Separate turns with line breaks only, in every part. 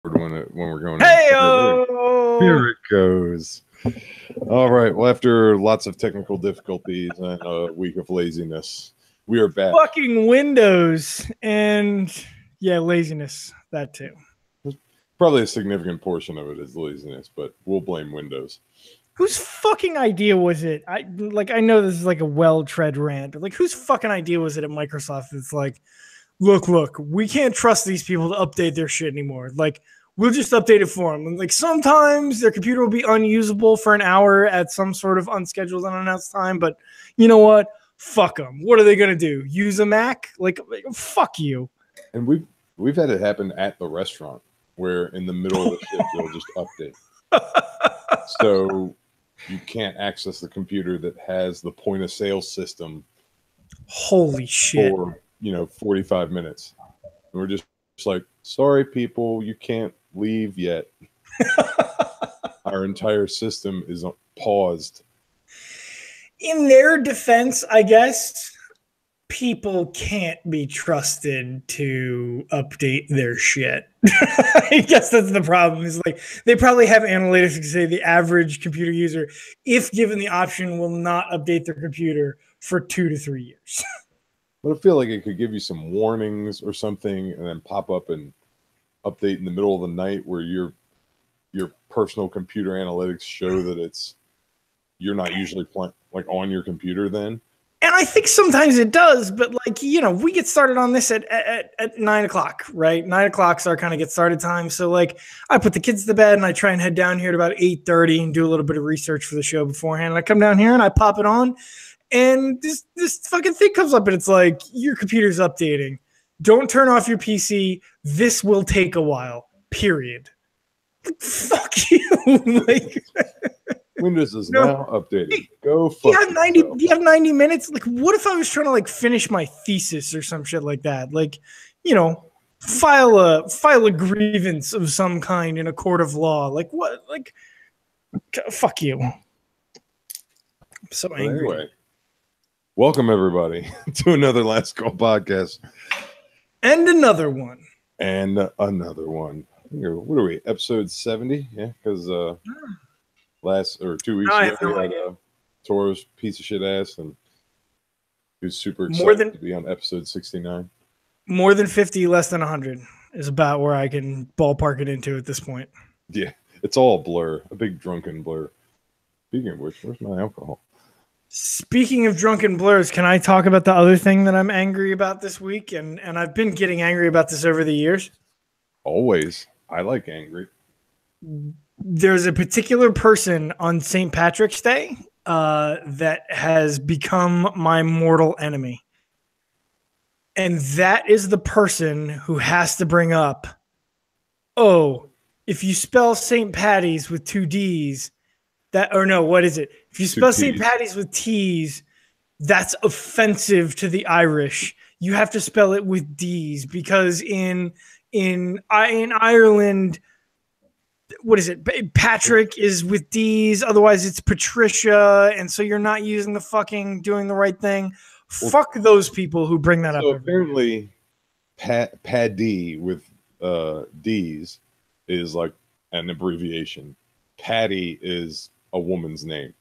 when we're going.
Hey,
here it goes. All right. Well, after lots of technical difficulties and a week of laziness, we are back.
fucking Windows and laziness. That too.
Probably a significant portion of it is laziness, but we'll blame Windows.
Whose fucking idea was it? I know this is like a well-tread rant, but like whose fucking idea was it at Microsoft? It's like, look, we can't trust these people to update their shit anymore. Like, we'll just update it for them. And like sometimes their computer will be unusable for an hour at some sort of unscheduled and unannounced time, but you know what? Fuck them. What are they gonna do? Use a Mac? Like fuck you.
And we've had it happen at the restaurant where in the middle of the shift they'll just update. So you can't access the computer that has the point of sale system.
Holy shit.
For 45 minutes. And we're just like, sorry, people, you can't leave yet. Our entire system is paused.
In their defense, I guess people can't be trusted to update their shit. I guess that's the problem. Is like they probably have analytics to say the average computer user, if given the option, will not update their computer for 2 to 3 years.
But I feel like it could give you some warnings or something and then pop up and update in the middle of the night where your personal computer analytics show that you're not usually on your computer then.
And I think sometimes it does, but we get started on this at 9 o'clock, right? 9 o'clock's our kind of get started time. So I put the kids to bed and I try and head down here at about 8:30 and do a little bit of research for the show beforehand. And I come down here and I pop it on. And this fucking thing comes up and it's like, your computer's updating. Don't turn off your PC. This will take a while, period. Fuck you.
Windows is now updated. Go fuck
Do you have 90 minutes? Like, what if I was trying to finish my thesis or some shit like that? File a grievance of some kind in a court of law. Like what? Like, fuck you. I'm so angry.
Anyway. Welcome, everybody, to another Last Call podcast.
And another one.
And another one. What are we, episode 70? Yeah, because 2 weeks ago, we had Toro's piece of shit ass, and he was super excited to be on episode 69.
More than 50, less than 100 is about where I can ballpark it into at this point.
Yeah, it's all a blur, a big drunken blur. Speaking of which, where's my alcohol?
Speaking of drunken blurs, can I talk about the other thing that I'm angry about this week? And I've been getting angry about this over the years.
Always. I like angry.
There's a particular person on St. Patrick's Day that has become my mortal enemy. And that is the person who has to bring up, if you spell St. Patty's with 2 D's, what is it? If you spell St. Patty's with T's, that's offensive to the Irish. You have to spell it with D's because in Ireland, what is it? Patrick is with D's. Otherwise, it's Patricia, and so you're not using the fucking doing the right thing. Fuck those people who bring that up.
So apparently, Paddy with D's is like an abbreviation. Patty is a woman's name,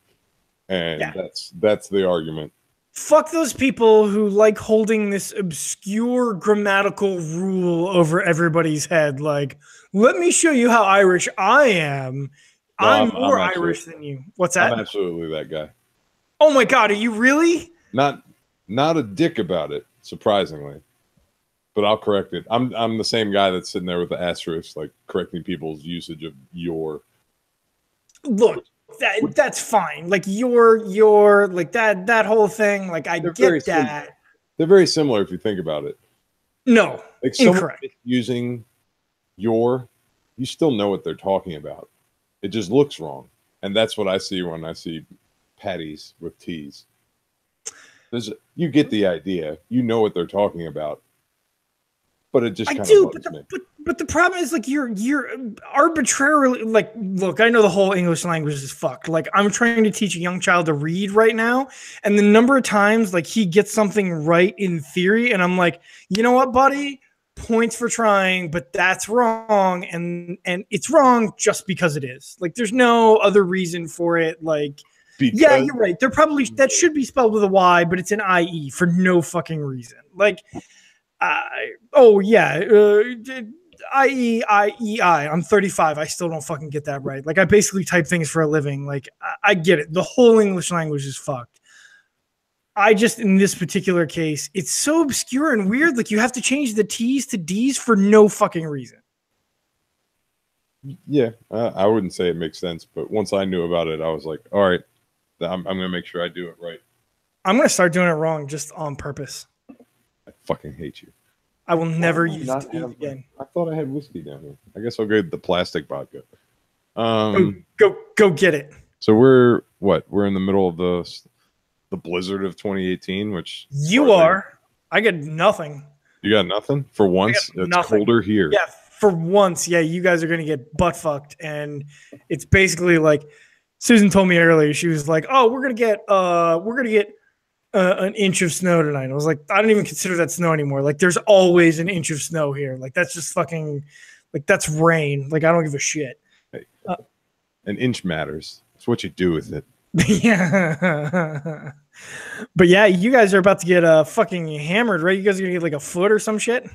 and that's the argument.
Fuck those people who like holding this obscure grammatical rule over everybody's head. Like, let me show you how Irish I am. No, I'm more Irish than you. What's that?
I'm absolutely that guy.
Oh my God, are you really?
Not a dick about it, surprisingly. But I'll correct it. I'm the same guy that's sitting there with the asterisk, like correcting people's usage of your.
Look, that's fine. Like your like that whole thing. Like I get that.
They're very similar if you think about it.
No,
like incorrect. Using you still know what they're talking about. It just looks wrong, and that's what I see when I see patties with T's. You get the idea. You know what they're talking about. But it just
but the problem is like you're arbitrarily like, look, I know the whole English language is fucked. Like I'm trying to teach a young child to read right now, and the number of times like he gets something right in theory, and I'm like, you know what, buddy? points for trying, but that's wrong, and it's wrong just because it is. Like, there's no other reason for it. Like,
Because
yeah, you're right. They're probably that should be spelled with a Y, but it's an IE for no fucking reason. Like, oh yeah, IEI. I'm 35. I still don't fucking get that right. Like, I basically type things for a living. Like, I get it. The whole English language is fucked. I just, in this particular case, it's so obscure and weird. Like, you have to change the T's to D's for no fucking reason.
yeah, I wouldn't say it makes sense, but once I knew about it, I was like, all right, I'm gonna make sure I do it right.
I'm gonna start doing it wrong just on purpose.
I fucking hate you.
I will never use
not
D's
have,
again.
I thought I had whiskey down here. I guess I'll get the plastic vodka.
Go get it.
So we're in the middle of the blizzard of 2018, which
you are. I got nothing.
You got nothing for once. It's
nothing.
Colder here.
Yeah, for once. Yeah, you guys are gonna get butt fucked, and it's basically like Susan told me earlier. She was like, "Oh, we're gonna get an inch of snow tonight." I was like, I don't even consider that snow anymore. Like, there's always an inch of snow here. Like, that's just fucking, like, that's rain. Like, I don't give a shit.
Hey, an inch matters. It's what you do with it.
Yeah. But yeah, you guys are about to get fucking hammered, right? You guys are gonna get like a foot or some shit.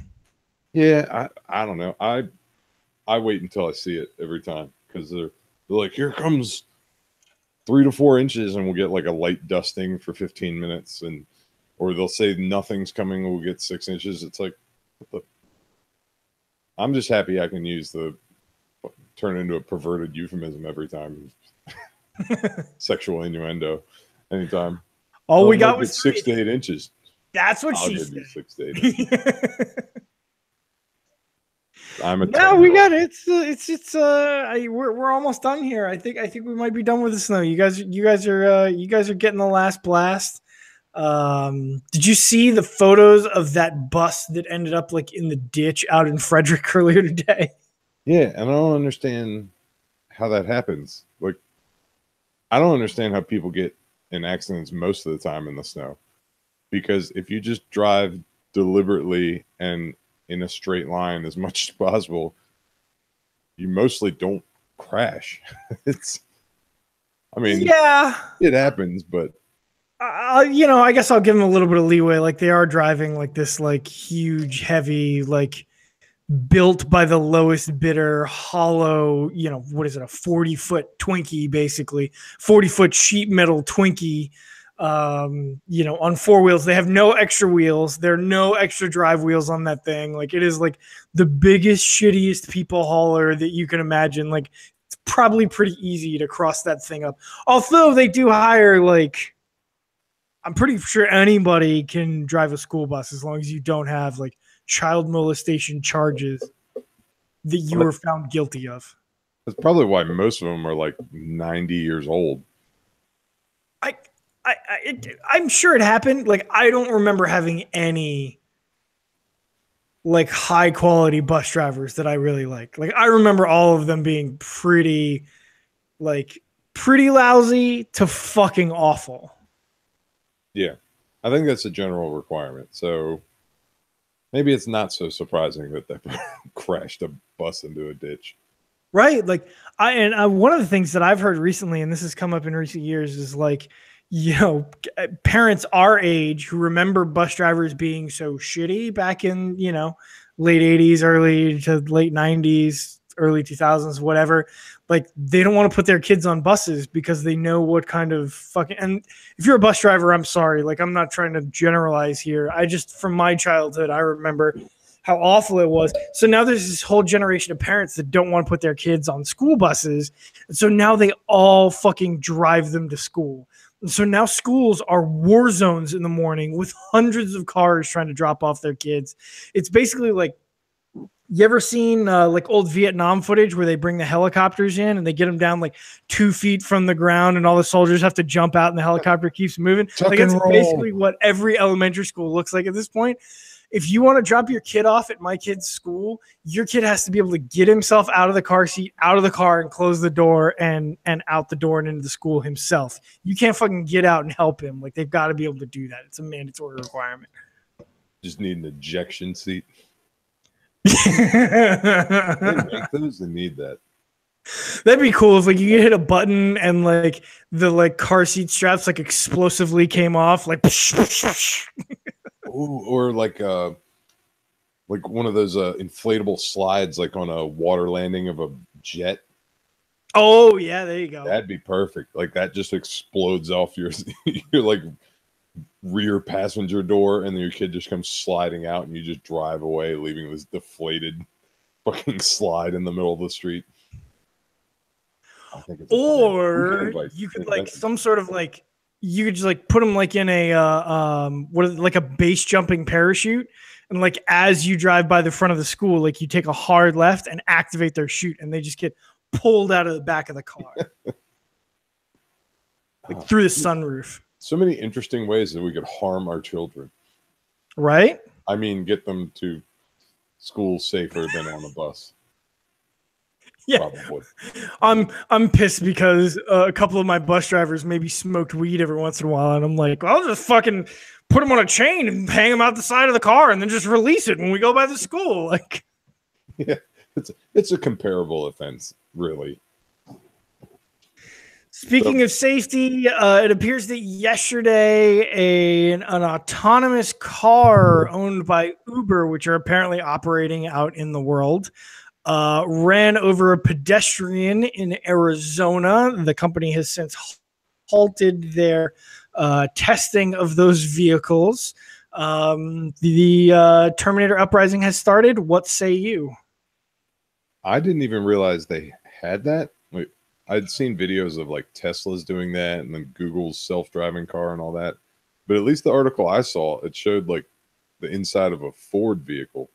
Yeah, I don't know. I wait until I see it every time because they're like, here comes 3 to 4 inches, and we'll get like a light dusting for 15 minutes, or they'll say nothing's coming, we'll get 6 inches. It's like, I'm just happy I can use turn into a perverted euphemism every time. Sexual innuendo anytime.
All we got was
6 to 8 inches.
That's what
I'll
she
give
said.
you 6 to 8 inches.
No, we got it. We're almost done here. I think we might be done with the snow. You guys are getting the last blast. Did you see the photos of that bus that ended up like in the ditch out in Frederick earlier today?
Yeah, and I don't understand how that happens. Like, I don't understand how people get in accidents most of the time in the snow. Because if you just drive deliberately and in a straight line as much as possible, you mostly don't crash.
Yeah,
it happens, but
I guess I'll give them a little bit of leeway. Like, they are driving like this, like, huge, heavy, like, built by the lowest bidder, hollow, what is it, a 40-foot Twinkie, basically 40-foot sheet metal Twinkie, on 4 wheels. They have no extra wheels. There are no extra drive wheels on that thing. Like, it is like the biggest, shittiest people hauler that you can imagine. Like, it's probably pretty easy to cross that thing up. Although they do hire, like, I'm pretty sure anybody can drive a school bus as long as you don't have like child molestation charges that you were found guilty of.
That's probably why most of them are like 90 years old.
I'm sure it happened. Like, I don't remember having any like high quality bus drivers that I really like. Like, I remember all of them being pretty lousy to fucking awful.
Yeah, I think that's a general requirement. So maybe it's not so surprising that they crashed a bus into a ditch.
Right. Like, one of the things that I've heard recently, and this has come up in recent years, is like, parents our age who remember bus drivers being so shitty back in, late 80s, early to late 90s, early 2000s, whatever. Like, they don't want to put their kids on buses because they know what kind of fucking, and if you're a bus driver, I'm sorry. Like, I'm not trying to generalize here. From my childhood, I remember how awful it was. So now there's this whole generation of parents that don't want to put their kids on school buses. And so now they all fucking drive them to school. And so now schools are war zones in the morning with hundreds of cars trying to drop off their kids. It's basically like, you ever seen like old Vietnam footage where they bring the helicopters in and they get them down like 2 feet from the ground and all the soldiers have to jump out and the helicopter keeps moving? Like, that's basically what every elementary school looks like at this point. If you want to drop your kid off at my kid's school, your kid has to be able to get himself out of the car seat, out of the car, and close the door and out the door and into the school himself. You can't fucking get out and help him. Like, they've got to be able to do that. It's a mandatory requirement.
Just need an ejection seat. They make those. They need that.
That'd be cool if like you hit a button and like the like car seat straps like explosively came off, like.
Ooh, or like one of those inflatable slides, like on a water landing of a jet.
Oh yeah, there you go.
That'd be perfect. Like that just explodes off your like rear passenger door, and then your kid just comes sliding out, and you just drive away, leaving this deflated fucking slide in the middle of the street. I think it's
or you could like some sort of like you could just like put them like in a like a base jumping parachute, and like as you drive by the front of the school, like you take a hard left and activate their chute, and they just get pulled out of the back of the car, like through the sunroof.
So many interesting ways that we could harm our children.
Right?
I mean, get them to school safer than on a bus.
Yeah, probably. I'm pissed because a couple of my bus drivers maybe smoked weed every once in a while, and I'm like, well, I'll just fucking put them on a chain and hang them out the side of the car, and then just release it when we go by the school. Like,
yeah, it's a comparable offense, really.
Speaking of safety, it appears that yesterday an autonomous car owned by Uber, which are apparently operating out in the world, ran over a pedestrian in Arizona. The company has since halted their testing of those vehicles. The Terminator uprising has started. What say you?
I didn't even realize they had that. I'd seen videos of like Tesla's doing that and then Google's self-driving car and all that. But at least the article I saw, it showed like the inside of a Ford vehicle.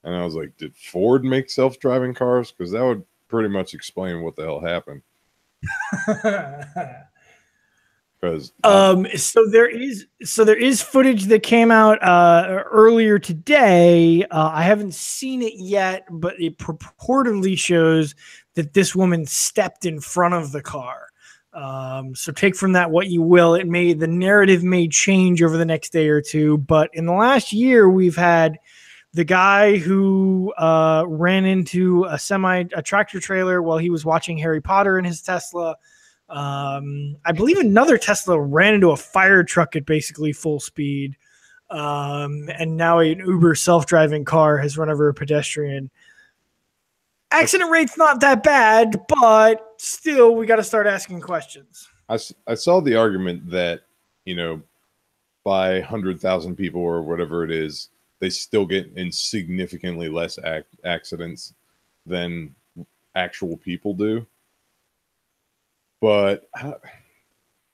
And I was like, did Ford make self-driving cars? Because that would pretty much explain what the hell happened. Because
so there is footage that came out earlier today. I haven't seen it yet, but it purportedly shows that this woman stepped in front of the car. So take from that what you will. The narrative may change over the next day or two, but in the last year, we've had the guy who ran into a tractor trailer while he was watching Harry Potter in his Tesla. I believe another Tesla ran into a fire truck at basically full speed. And now an Uber self-driving car has run over a pedestrian. Accident rate's not that bad, but still, we got to start asking questions.
I saw the argument that, by 100,000 people or whatever it is, they still get in significantly less accidents than actual people do. But I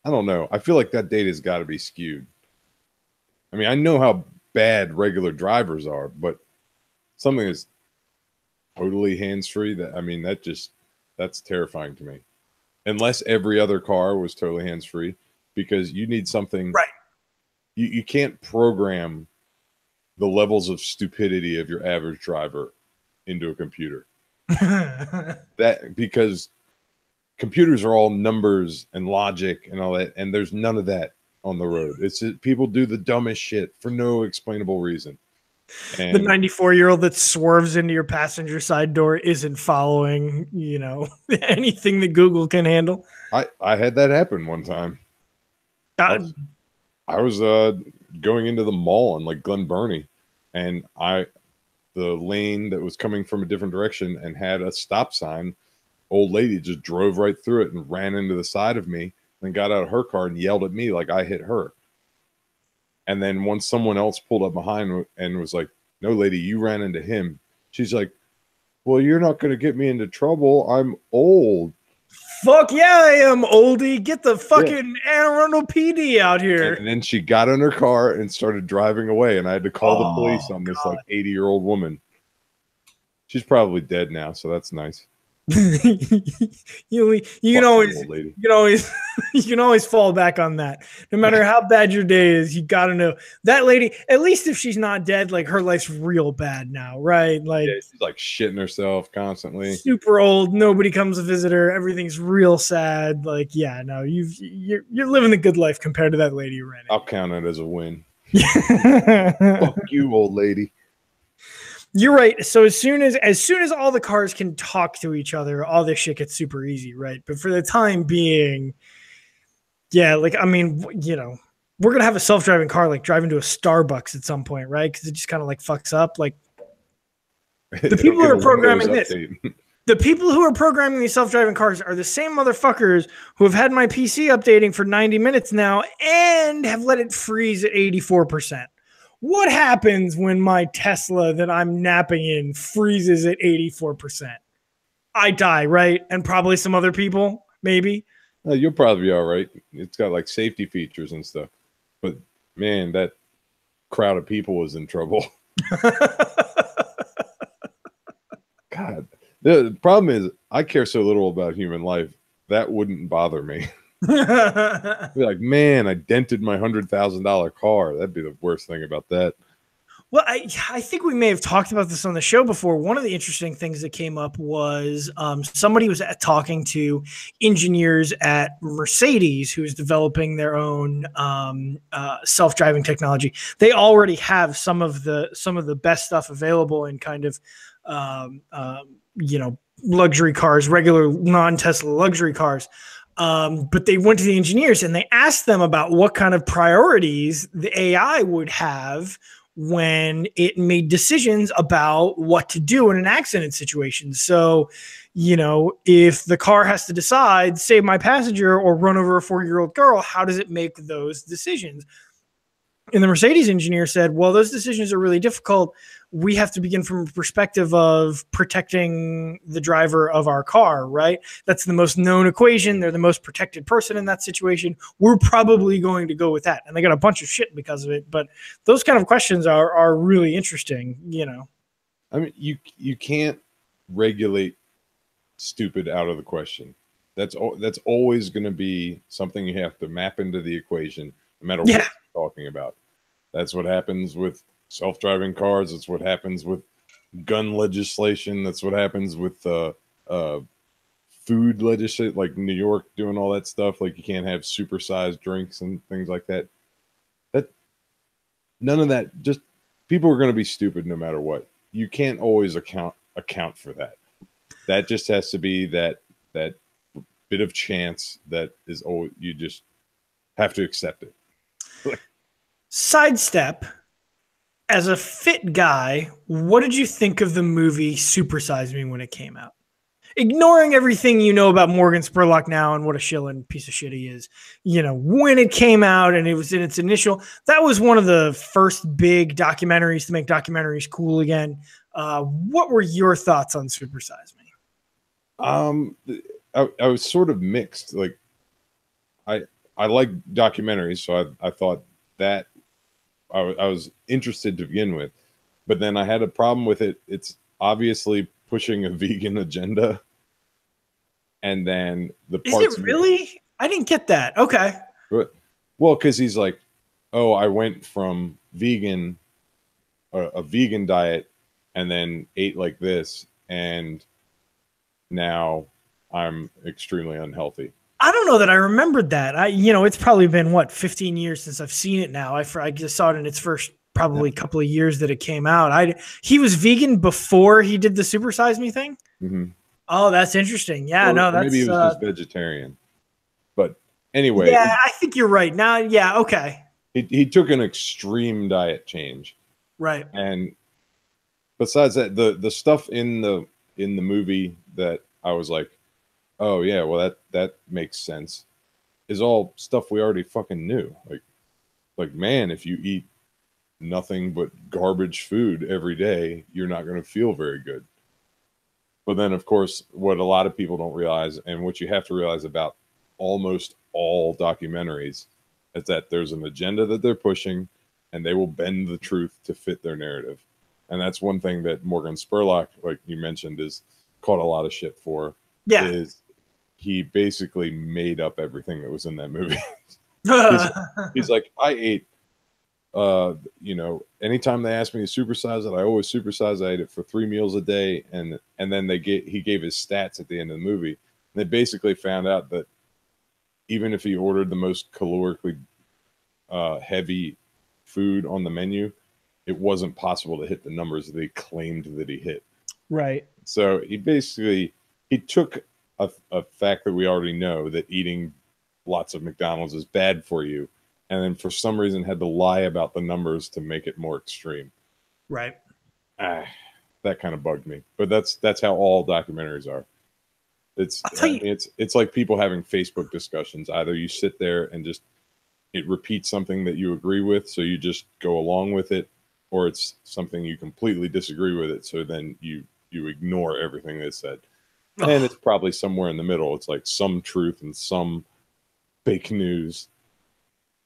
don't know. I feel like that data's got to be skewed. I mean, I know how bad regular drivers are, but something is totally hands-free, that's terrifying to me. Unless every other car was totally hands-free, because you need something
right.
You can't program the levels of stupidity of your average driver into a computer. Because computers are all numbers and logic and all that, and there's none of that on the road. People do the dumbest shit for no explainable reason. And
the 94-year-old that swerves into your passenger side door isn't following, anything that Google can handle.
I had that happen one time. I was going into the mall in like Glen Burnie, and the lane that was coming from a different direction and had a stop sign, old lady just drove right through it and ran into the side of me, and got out of her car and yelled at me like I hit her. And then once someone else pulled up behind and was like, no, lady, you ran into him. She's like, well, you're not going to get me into trouble. I'm old.
Fuck yeah, I am, oldie. Get the fucking Anne Arundel PD out here.
And then she got in her car and started driving away. And I had to call the police on this like 80-year-old woman. She's probably dead now, so that's nice.
you can always fall back on that. No matter how bad your day is, you gotta know that lady, at least if she's not dead, like her life's real bad now, right? Like
she's like shitting herself constantly,
super old, nobody comes to visit her, everything's real sad. Like, yeah, no, you're living a good life compared to that lady you ran into.
I'll count it as a win. Fuck you, old lady.
You're right. So as soon as all the cars can talk to each other, all this shit gets super easy, right? But for the time being, yeah, like I mean, we're gonna have a self-driving car like driving to a Starbucks at some point, right? Because it just kind of like fucks up. Like the
It'll
people who
get a
are
Windows
programming this,
update.
the people who are programming these self-driving cars are the same motherfuckers who have had my PC updating for 90 minutes now and have let it freeze at 84%. What happens when my Tesla that I'm napping in freezes at 84%? I die, right? And probably some other people, maybe.
You'll probably be all right. It's got like safety features and stuff. But man, that crowd of people was in trouble. God, the problem is I care so little about human life that wouldn't bother me. I'd be like, man, I dented my $100,000 car. That'd be the worst thing about that.
Well, I think we may have talked about this on the show before. One of the interesting things that came up was somebody was talking to engineers at Mercedes who's developing their own self-driving technology. They already have some of the best stuff available in kind of luxury cars, regular non-Tesla luxury cars. But they went to the engineers and they asked them about what kind of priorities the AI would have when it made decisions about what to do in an accident situation. So, if the car has to decide, save my passenger or run over a 4-year-old girl, how does it make those decisions? And the Mercedes engineer said, well, those decisions are really difficult. We have to begin from a perspective of protecting the driver of our car, right? That's the most known equation. They're the most protected person in that situation. We're probably going to go with that. And they got a bunch of shit because of it. But those kind of questions are really interesting,
I mean, you can't regulate stupid out of the question. That's always going to be something you have to map into the equation, no matter what you're talking about. That's what happens with self-driving cars. That's what happens with gun legislation. That's what happens with food legislation, like New York doing all that stuff. Like you can't have supersized drinks and things like that. None of that. Just people are going to be stupid no matter what. You can't always account for that. That just has to be that bit of chance that is always, you just have to accept it.
Sidestep. As a fit guy, what did you think of the movie Supersize Me when it came out? Ignoring everything you know about Morgan Spurlock now and what a shilling piece of shit he is, when it came out and it was in its initial, that was one of the first big documentaries to make documentaries cool again. What were your thoughts on Supersize Me?
I was sort of mixed. Like, I like documentaries, so I thought that I was interested to begin with, but then I had a problem with it. It's obviously pushing a vegan agenda, and then the parts.
Is it really? I didn't get that. Okay.
Well, because he's like, oh, I went from vegan, a vegan diet, and then ate like this, and now I'm extremely unhealthy.
I don't know that I remembered that. It's probably been 15 years since I've seen it now. I just saw it in its first probably couple of years that it came out. He was vegan before he did the Supersize Me thing.
Mm-hmm.
Oh, that's interesting. Yeah,
maybe he was just vegetarian. But anyway,
yeah, I think you're right. Now, yeah, okay.
He took an extreme diet change,
right?
And besides that, the stuff in the movie that I was like, oh yeah, well that makes sense, is all stuff we already fucking knew. Like man, if you eat nothing but garbage food every day, you're not going to feel very good. But then, of course, what a lot of people don't realize, and what you have to realize about almost all documentaries, is that there's an agenda that they're pushing, and they will bend the truth to fit their narrative. And that's one thing that Morgan Spurlock, like you mentioned, is caught a lot of shit for.
Yeah.
Is he basically made up everything that was in that movie. he's like, I ate, anytime they asked me to supersize it, I always supersize. I ate it for 3 meals a day. And then he gave his stats at the end of the movie. And they basically found out that even if he ordered the most calorically heavy food on the menu, it wasn't possible to hit the numbers that he claimed that he hit.
Right.
So he took a fact that we already know, that eating lots of McDonald's is bad for you, and then for some reason had to lie about the numbers to make it more extreme.
Right.
That kind of bugged me. But that's how all documentaries are. It's like people having Facebook discussions. Either you sit there and just it repeats something that you agree with, so you just go along with it, or it's something you completely disagree with it, so then you ignore everything they said. And it's probably somewhere in the middle. It's like some truth and some fake news,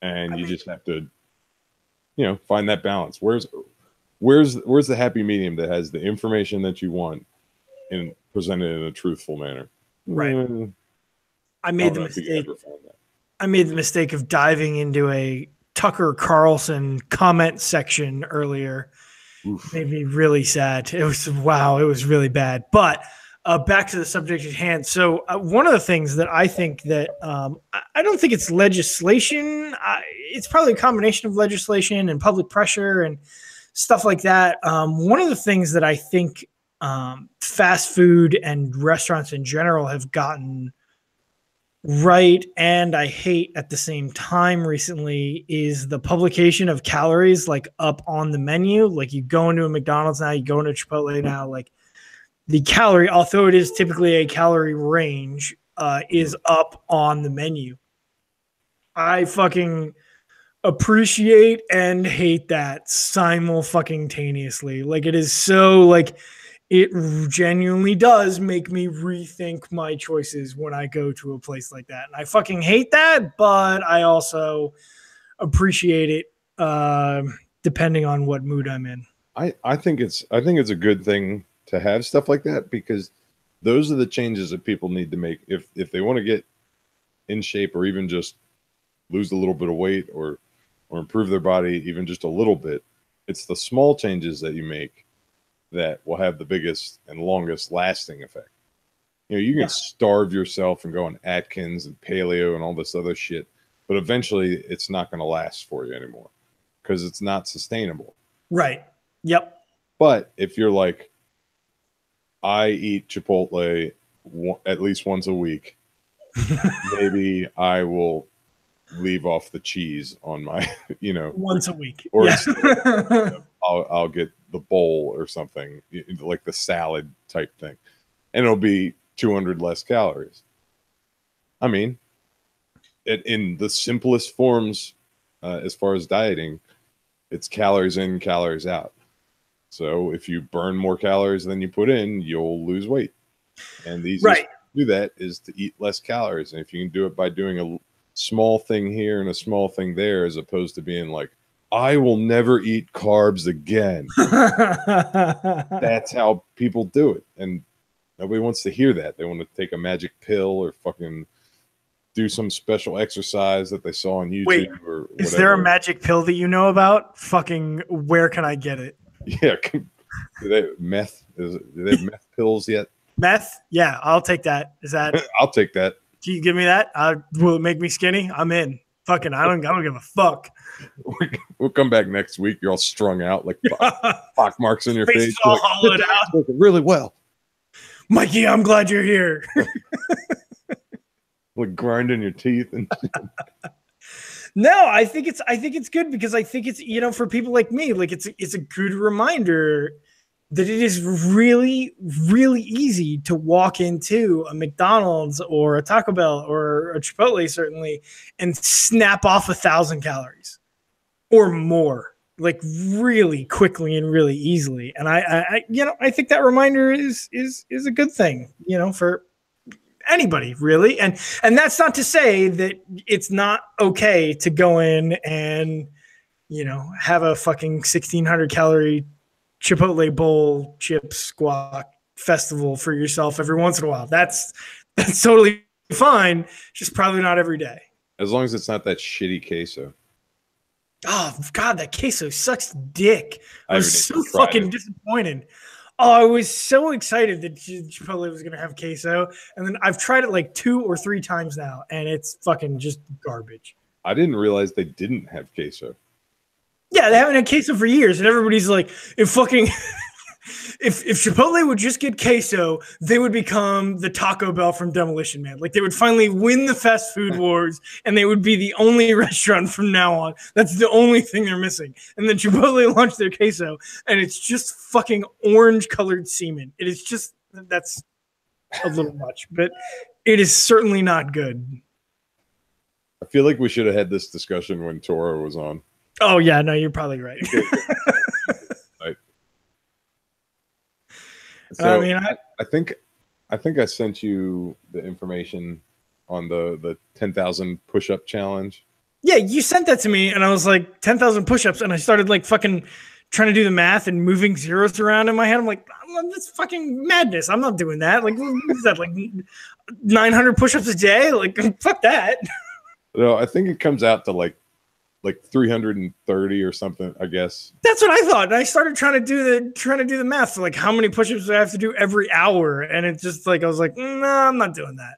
and you just have to, find that balance. Where's the happy medium that has the information that you want and presented in a truthful manner?
Right. I made the mistake of diving into a Tucker Carlson comment section earlier. Oof. Made me really sad. It was really bad. But back to the subject at hand. So one of the things that I think that I don't think it's legislation. It's probably a combination of legislation and public pressure and stuff like that. One of the things that I think fast food and restaurants in general have gotten right, and I hate at the same time recently, is the publication of calories like up on the menu. Like you go into a McDonald's now, you go into Chipotle now, like the calorie, although it is typically a calorie range, is up on the menu. I fucking appreciate and hate that simultaneously. Like it is so like it genuinely does make me rethink my choices when I go to a place like that. And I fucking hate that, but I also appreciate it depending on what mood I'm in.
I think it's a good thing to have stuff like that, because those are the changes that people need to make if they want to get in shape, or even just lose a little bit of weight, or improve their body even just a little bit. It's the small changes that you make that will have the biggest and longest lasting effect. You can starve yourself and go on Atkins and paleo and all this other shit, but eventually it's not going to last for you anymore because it's not sustainable.
Right. Yep.
But if you're like, I eat Chipotle at least once a week, maybe I will leave off the cheese on my,
once a week,
or I'll get the bowl or something, like the salad type thing, and it'll be 200 less calories. I mean, in the simplest forms, as far as dieting, it's calories in, calories out. So if you burn more calories than you put in, you'll lose weight. And the easiest way to do that is to eat less calories. And if you can do it by doing a small thing here and a small thing there, as opposed to being like, I will never eat carbs again. That's how people do it. And nobody wants to hear that. They want to take a magic pill or fucking do some special exercise that they saw on YouTube.
Wait,
or whatever.
Is there a magic pill that you know about? Fucking, where can I get it?
Yeah. Do they have meth pills yet?
Meth? Yeah, I'll take that. Is that?
I'll take that.
Can you give me that? Will it make me skinny? I'm in. Fucking, I don't give a fuck.
We'll come back next week. You're all strung out, like pock marks in your face.
All hollowed out.
Working really well.
Mikey, I'm glad you're here.
Like grinding your teeth and.
No, I think it's good, because I think it's, for people like me, like it's a good reminder that it is really, really easy to walk into a McDonald's or a Taco Bell or a Chipotle, certainly, and snap off 1,000 calories or more, like really quickly and really easily. And I think that reminder is a good thing, for anybody, really. And that's not to say that it's not okay to go in and, have a fucking 1,600 calorie Chipotle bowl, chips, guac festival for yourself every once in a while. That's totally fine. Just probably not every day.
As long as it's not that shitty queso.
Oh God, that queso sucks dick. I was so fucking disappointed. Oh, I was so excited that Chipotle was going to have queso. And then I've tried it like 2 or 3 times now, and it's fucking just garbage.
I didn't realize they didn't have queso.
Yeah, they haven't had queso for years, and everybody's like, if fucking if Chipotle would just get queso, they would become the Taco Bell from Demolition Man. Like they would finally win the fast food wars, and they would be the only restaurant from now on. That's the only thing they're missing. And then Chipotle launched their queso, and it's just fucking orange colored semen. It is just that's a little much, but it is certainly not good.
I feel like we should have had this discussion when Toro was on.
Oh yeah, no, you're probably right.
Right. So
I mean,
I think I sent you the information on the 10,000 push-up challenge.
Yeah, you sent that to me, and I was like 10,000 push-ups, and I started like fucking trying to do the math and moving zeros around in my head. I'm like, that's fucking madness. I'm not doing that. Like, what is that, like 900 push-ups a day? Like, fuck that.
No, I think it comes out to like 330 or something, I guess.
That's what I thought. And I started trying to do the math for like how many push-ups do I have to do every hour, and it just like I was like, no, I'm not doing that.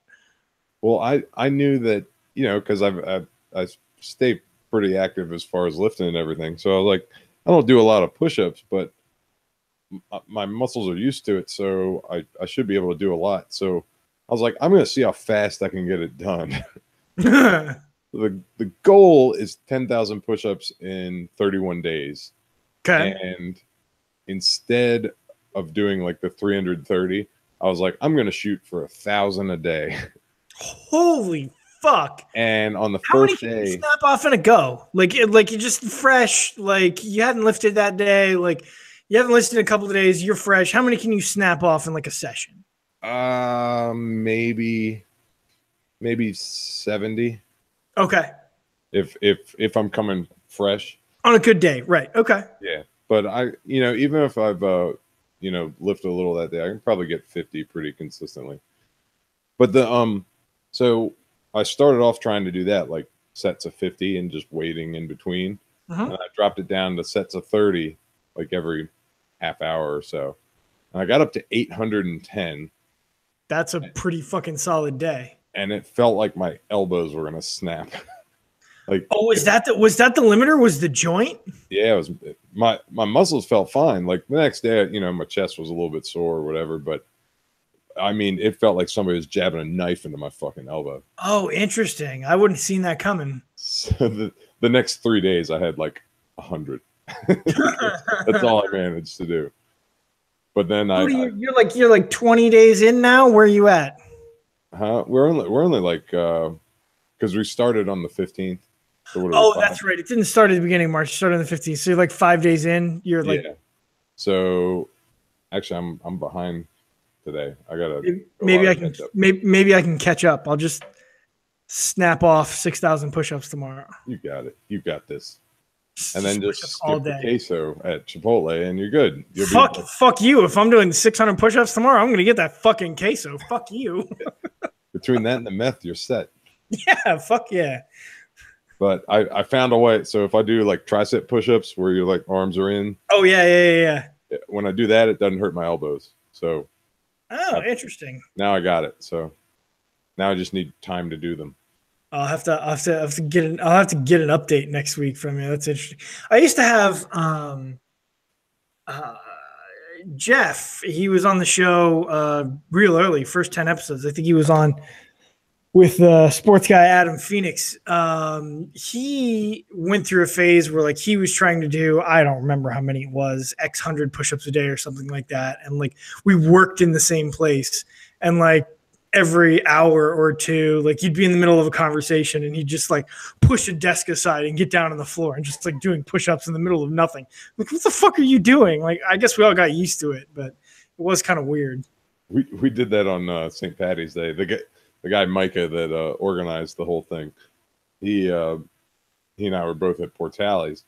Well, I knew that, you know, because I stay pretty active as far as lifting and everything. So I was like, I don't do a lot of push-ups, but my muscles are used to it, so I should be able to do a lot. So I was like, I'm going to see how fast I can get it done. The goal is 10,000 push-ups in 31 days.
Okay.
And instead of doing like the 330, I was like, I'm going to shoot for 1,000 a day.
Holy fuck.
And on the
How
first
many
day,
can you snap off in a go? Like you're just fresh, like you hadn't lifted that day, like you haven't lifted in a couple of days, you're fresh. How many can you snap off in like a session?
maybe 70.
Okay.
If I'm coming fresh.
On a good day, right. Okay.
Yeah. But even if I've lifted a little that day, I can probably get 50 pretty consistently. But so I started off trying to do that, like sets of 50 and just waiting in between. And I dropped it down to sets of 30, like every half hour or so. And I got up to 810.
That's a pretty fucking solid day.
And it felt like my elbows were gonna snap. Like,
oh, was that the limiter? Was the joint?
Yeah, it was. My muscles felt fine. Like the next day, my chest was a little bit sore or whatever, but I mean, it felt like somebody was jabbing a knife into my fucking elbow.
Oh, interesting. I wouldn't have seen that coming.
So the next 3 days, I had like 100. That's all I managed to do. But then
you're like 20 days in now. Where are you at?
We're only like because we started on the 15th.
So that's right. It didn't start at the beginning of March. It started on the 15th. So you're like 5 days in. You're like,
yeah. So actually, I'm behind today. I gotta
maybe I can catch up. I'll just snap off 6,000 push-ups tomorrow.
You got it. You got this. And then just skip the queso at Chipotle, and you're good.
Fuck you. If I'm doing 600 push-ups tomorrow, I'm gonna get that fucking queso. Fuck you.
Between that and the meth, you're set.
Yeah. Fuck yeah.
But I found a way. So if I do like tricep push-ups where your like arms are in.
Oh yeah.
When I do that, it doesn't hurt my elbows. So.
Oh, interesting.
Now I got it. So now I just need time to do them.
I'll have to get an update next week from you. That's interesting. I used to have Jeff. He was on the show real early, first 10 episodes. I think he was on with sports guy Adam Phoenix. He went through a phase where like he was trying to do, I don't remember how many it was, X 100 push-ups a day or something like that. And like we worked in the same place, and like every hour or two, like you'd be in the middle of a conversation and he'd just like push a desk aside and get down on the floor and just like doing push-ups in the middle of nothing. Like, what the fuck are you doing? Like, I guess we all got used to it, but it was kind of weird.
We did that on St. Patty's Day. The guy Micah that organized the whole thing, he and I were both at Portales,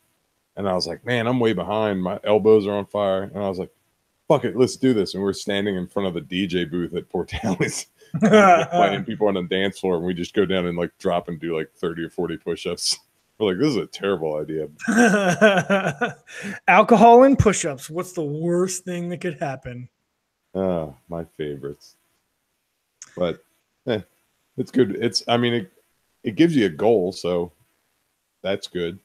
and I was like, man, I'm way behind. My elbows are on fire. And I was like, fuck it, let's do this. And we're standing in front of the DJ booth at Portales. Playing people on the dance floor, and we just go down and like drop and do like 30 or 40 push-ups. We're like, this is a terrible idea.
Alcohol and push-ups. What's the worst thing that could happen?
My favorites. But it's good. I mean, it gives you a goal, so that's good.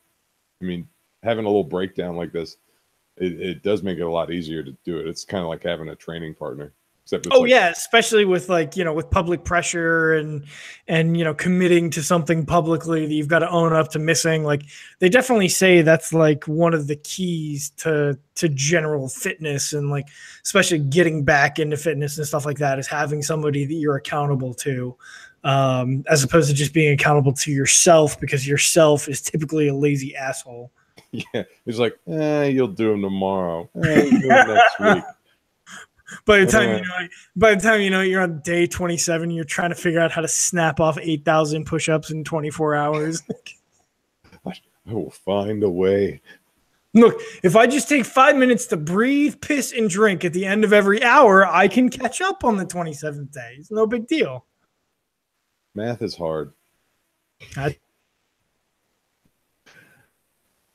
I mean, having a little breakdown like this, it does make it a lot easier to do it. It's kind of like having a training partner. Except it's
yeah, especially with like, with public pressure and committing to something publicly that you've got to own up to missing. Like they definitely say that's like one of the keys to general fitness, and like especially getting back into fitness and stuff like that, is having somebody that you're accountable to, as opposed to just being accountable to yourself, because yourself is typically a lazy asshole.
Yeah, he's like, you'll do them tomorrow. You'll do them next week.
By the time you know you're on day 27, you're trying to figure out how to snap off 8,000 push-ups in 24 hours.
I will find a way.
Look, if I just take 5 minutes to breathe, piss, and drink at the end of every hour, I can catch up on the 27th day. It's no big deal.
Math is hard.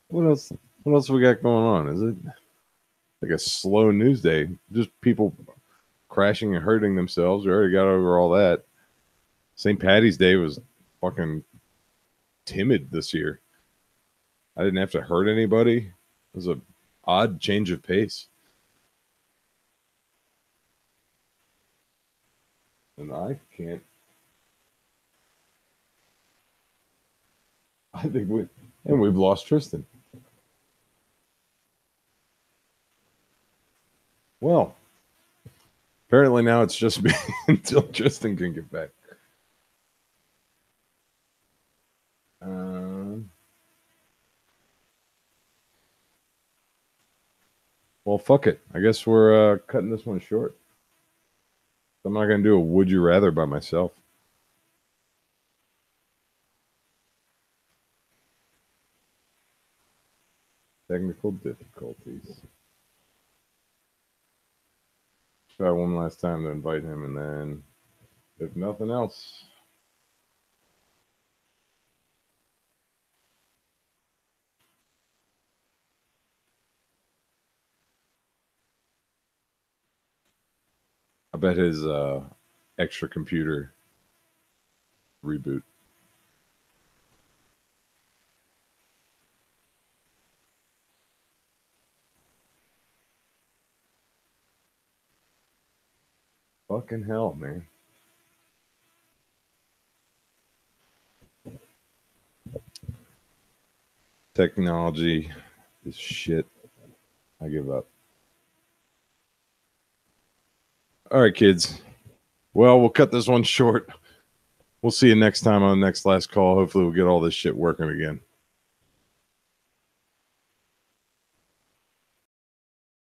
What else we got going on? Is it like a slow news day? Just people crashing and hurting themselves. We already got over all that. St. Patty's Day was fucking timid this year. I didn't have to hurt anybody. It was an odd change of pace. And I think we've lost Tristan. Well, apparently now it's just me until Tristan can get back. Well, fuck it. I guess we're cutting this one short. I'm not going to do a would you rather by myself. Technical difficulties. Try one last time to invite him, and then if nothing else, I bet his extra computer reboot. Fucking hell, man. Technology is shit. I give up. All right, kids. Well, we'll cut this one short. We'll see you next time on the next last call. Hopefully we'll get all this shit working again.